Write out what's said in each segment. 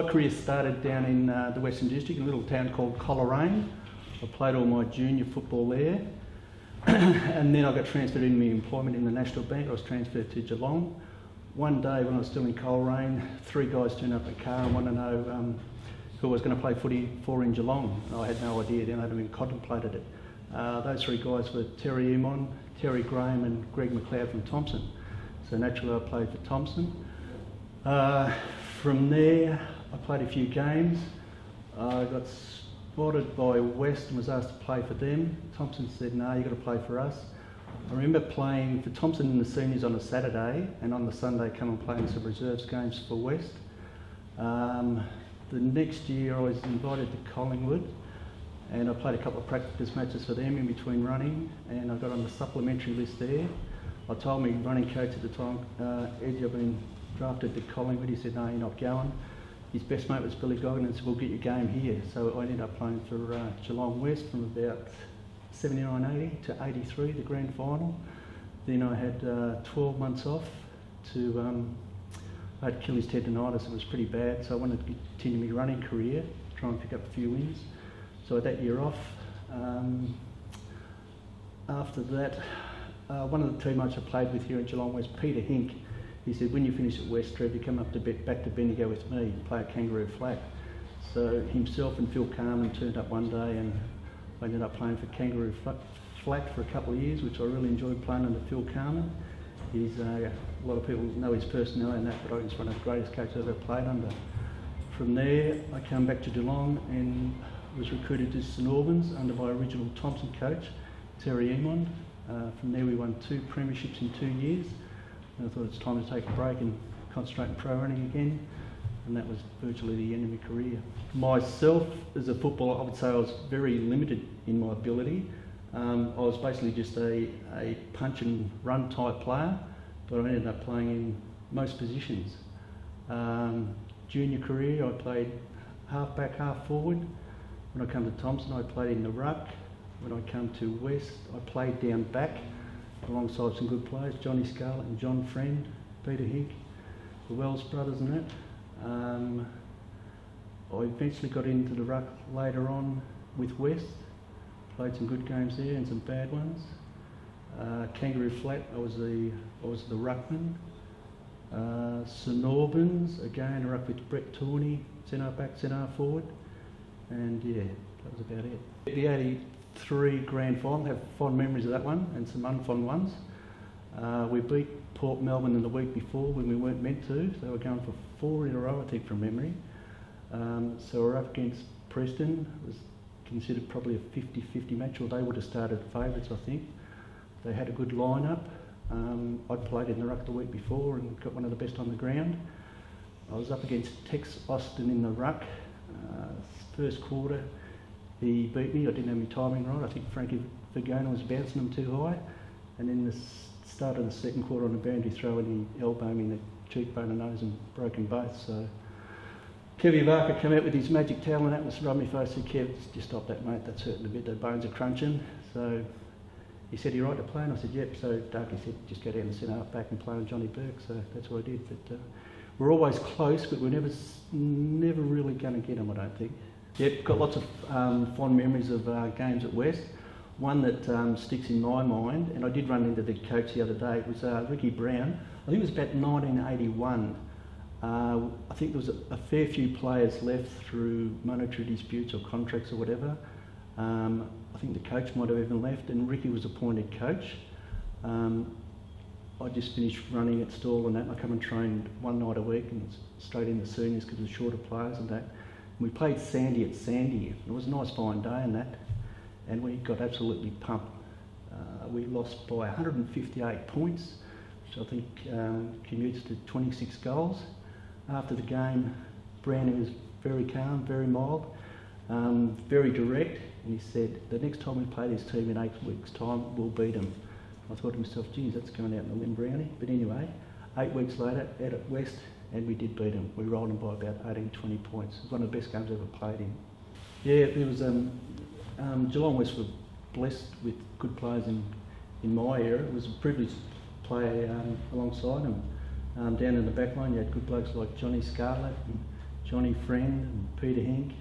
My career started down in the Western District, in a little town called Coleraine. I played all my junior football there. And then I got transferred into my employment in the National Bank. I was transferred to Geelong. One day when I was still in Coleraine, 3 guys turned up in a car and wanted to know who I was going to play footy for in Geelong. I had no idea then, I hadn't even contemplated it. Those 3 guys were Terry Emon, Terry Graham and Greg McLeod from Thompson. So naturally I played for Thompson. From there I played a few games. I got spotted by West and was asked to play for them. Thompson said, no, you've got to play for us. I remember playing for Thompson in the seniors on a Saturday, and on the Sunday come and play in some reserves games for West. The next year I was invited to Collingwood, and I played a couple of practice matches for them in between running, and I got on the supplementary list there. I told my running coach at the time, Eddie, I've been drafted to Collingwood. He said, no, you're not going. His best mate was Billy Goggin and said, we'll get your game here. So I ended up playing for Geelong West from about 79-80 to 83, the grand final. Then I had 12 months off to, I had Achilles tendonitis, it was pretty bad, so I wanted to continue my running career, try and pick up a few wins. So I had that year off. After that, one of the teammates I played with here at Geelong West, Peter Hink, he said, when you finish at West, Trev, you come up to back to Bendigo with me and play a kangaroo flat. So himself and Phil Carman turned up one day and I ended up playing for kangaroo flat for a couple of years, which I really enjoyed playing under Phil Carman. He's, a lot of people know his personality and that, but he's one of the greatest coaches I've ever played under. From there, I came back to Geelong and was recruited to St Albans under my original Thompson coach, Terry Emond. From there we won 2 premierships in 2 years. And I thought it's time to take a break and concentrate on pro running again. And that was virtually the end of my career. Myself, as a footballer, I would say I was very limited in my ability. I was basically just a punch and run type player, but I ended up playing in most positions. Junior career, I played half back, half forward. When I come to Thompson, I played in the ruck. When I come to West, I played down back alongside some good players, Johnny Scarlett and John Friend, Peter Hink, the Wells brothers and that. I eventually got into the ruck later on with West, played some good games there and some bad ones. Kangaroo flat, I was the ruckman. St Albans, again, I rucked with Brett Tawney, centre back, centre forward, and yeah, that was about it. The 83 grand final, I have fond memories of that one and some unfond ones. We beat Port Melbourne in the week before when we weren't meant to. They were going for 4 in a row, I think, from memory. So we're up against Preston. It was considered probably a 50-50 match, or they would have started favourites, I think. They had a good lineup. I'd played in the ruck the week before and got one of the best on the ground. I was up against Tex Austin in the ruck. First quarter, he beat me. I didn't have my timing right. I think Frankie Vergona was bouncing him too high. And then the start of the second quarter on the boundary throw, and he elbowed me in the cheekbone and nose and broken both. So Kevy Varker came out with his magic towel and that was rubbed my face. I said, Kev, just stop that, mate. That's hurting a bit. The bones are crunching. So he said, you right to play? And I said, yep. So Darky said, just go down the centre half back and play with Johnny Burke. So that's what I did. But we're always close, but we're never really going to get them, I don't think. Yep, got lots of fond memories of games at West. One that sticks in my mind, and I did run into the coach the other day, it was Ricky Brown. I think it was about 1981. I think there was a fair few players left through monetary disputes or contracts or whatever. I think the coach might have even left, and Ricky was appointed coach. I just finished running at Stall and that, and I come and trained one night a week and straight into seniors because it was shorter players and that. And we played Sandy at Sandy. It was a nice fine day and that, and we got absolutely pumped. We lost by 158 points, which I think commutes to 26 goals. After the game, Brownie was very calm, very mild, very direct, and he said, the next time we play this team in 8 weeks' time, we'll beat them. I thought to myself, geez, that's going out in the limb, Brownie. But anyway, 8 weeks later, out at West, and we did beat them. We rolled them by about 18, 20 points. It was one of the best games I've ever played in. Yeah, there was, Geelong West were blessed with good players in my era. It was a privilege to play alongside them. Down in the back line, you had good blokes like Johnny Scarlett and Johnny Friend and Peter Henk,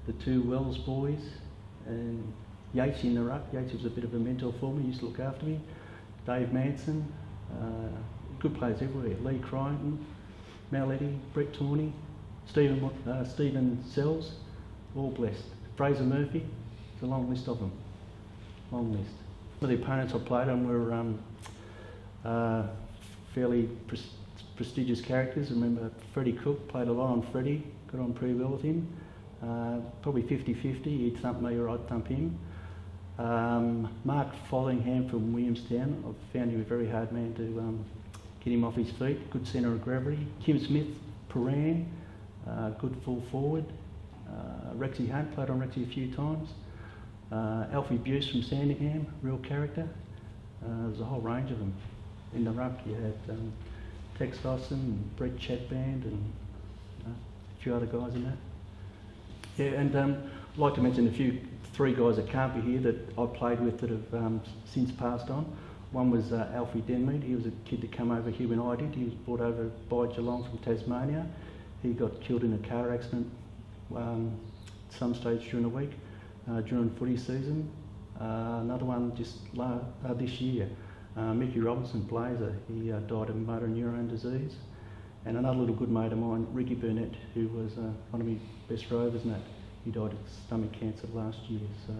the two Wells boys, and Yates in the ruck. Yates was a bit of a mentor for me, he used to look after me. Dave Manson, good players everywhere. Lee Crichton, Mal Eddy, Brett Tawney, Stephen Sells, all blessed. Fraser Murphy, it's a long list of them, long list. Some of the opponents I played on were fairly prestigious characters. I remember Freddie Cook, played a lot on Freddie, got on pretty well with him. Probably 50-50, he'd thump me or I'd thump him. Mark Follingham from Williamstown, I found him a very hard man to get him off his feet, good centre of gravity. Kim Smith, Paran, good full forward. Rexy Hunt, played on Rexy a few times. Alfie Buse from Sandringham, real character. There's a whole range of them. In the ruck you had Tex Dawson and Brett Chatband and a few other guys in that. Yeah, and I'd like to mention three guys that can't be here that I played with that have since passed on. One was Alfie Denmead. He was a kid that came over here when I did. He was brought over by Geelong from Tasmania. He got killed in a car accident at some stage during the week, during footy season. Another one just this year, Mickey Robinson, Blazer. He died of motor neurone disease. And another little good mate of mine, Ricky Burnett, who was one of my best rovers and that. He died of stomach cancer last year. So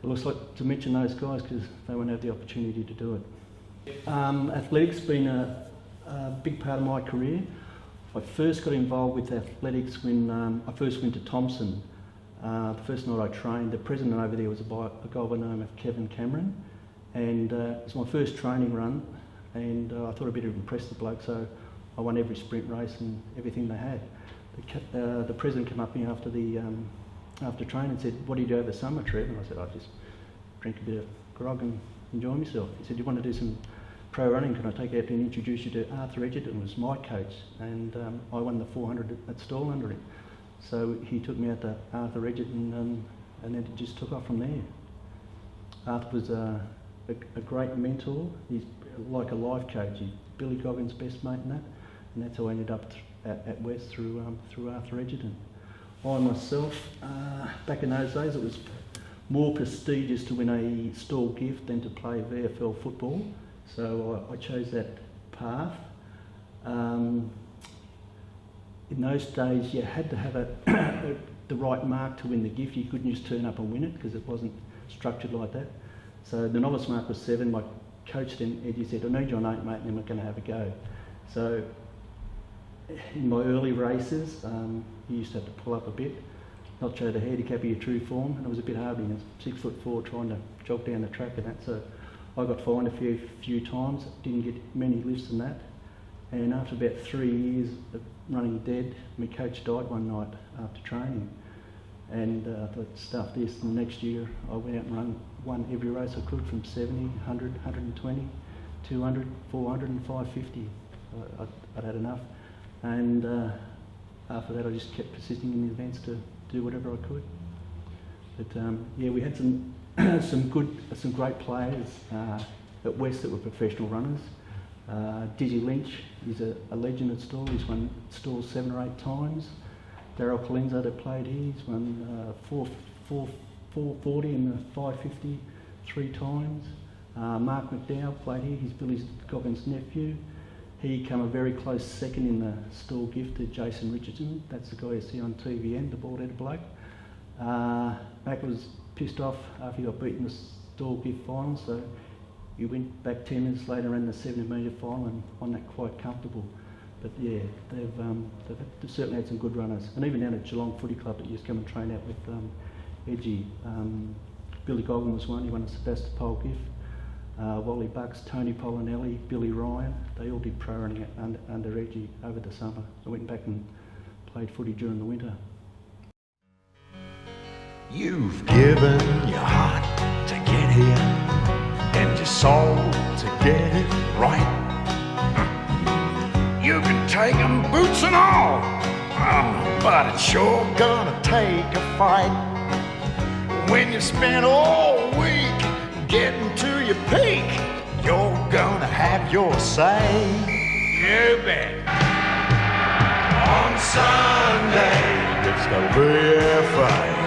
it looks like to mention those guys because they won't have the opportunity to do it. Athletics has been a big part of my career. I first got involved with athletics when I first went to Thompson. The first night I trained, the president over there was a guy by the name of Kevin Cameron, and it was my first training run, and I thought I'd better impress the bloke, so I won every sprint race and everything they had. The president came up to me after training and said, "What do you do over the summer, Trev?" And I said, "I just drink a bit of grog and enjoy myself." He said, "You want to do some pro running? Can I take you out and introduce you to Arthur Edgerton?" Was my coach, and I won the 400 at Stall under him. So he took me out to Arthur Edgerton, and then it just took off from there. Arthur was a great mentor. He's like a life coach. He's Billy Goggins' best mate and that's how I ended up at West through Arthur Edgerton. I myself, back in those days, it was more prestigious to win a Stall gift than to play VFL football, so I chose that path. In those days, you had to have the right mark to win the gift. You couldn't just turn up and win it because it wasn't structured like that. So the novice mark was 7. My coach then, Eddie, said, "I need you on 8, mate, and then we're going to have a go." So in my early races, you used to have to pull up a bit, not show the handicap of your true form, and it was a bit hard being 6'4" trying to jog down the track and that. So I got fined a few times, didn't get many lifts than that. And after about 3 years of running dead, my coach died one night after training. And I thought, stuff this. And the next year I went out and won every race I could, from 70, 100, 120, 200, 400 and 550. I'd had enough. And after that I just kept persisting in the events to do whatever I could. But yeah, we had some great players at West that were professional runners. Dizzy Lynch, he's a legend at Stall. He's won Stall 7 or 8 times. Daryl Colenso that played here, he's won 440 and the 550 3 times. Mark McDowell played here, he's Billy Goggins' nephew. He came a very close second in the Stall gift to Jason Richardson. That's the guy you see on TVN, the bald-headed bloke. Mac was pissed off after he got beaten in the Stall gift final, so he went back 10 minutes later and ran the 70-metre final and won that quite comfortable. But yeah, they've certainly had some good runners. And even down at Geelong Footy Club that used to come and train out with Edgy. Billy Goggin was one, he won the Sebastopol gift. Wally Bucks, Tony Polinelli, Billy Ryan, they all did pro running under Edgy over the summer. I went back and played footy during the winter. You've given your heart to get here and your soul to get it right. You can take 'em boots and all, but it's sure gonna take a fight. When you spend all week getting to your peak, you're gonna have your say. You bet. On Sunday, it's the BFA.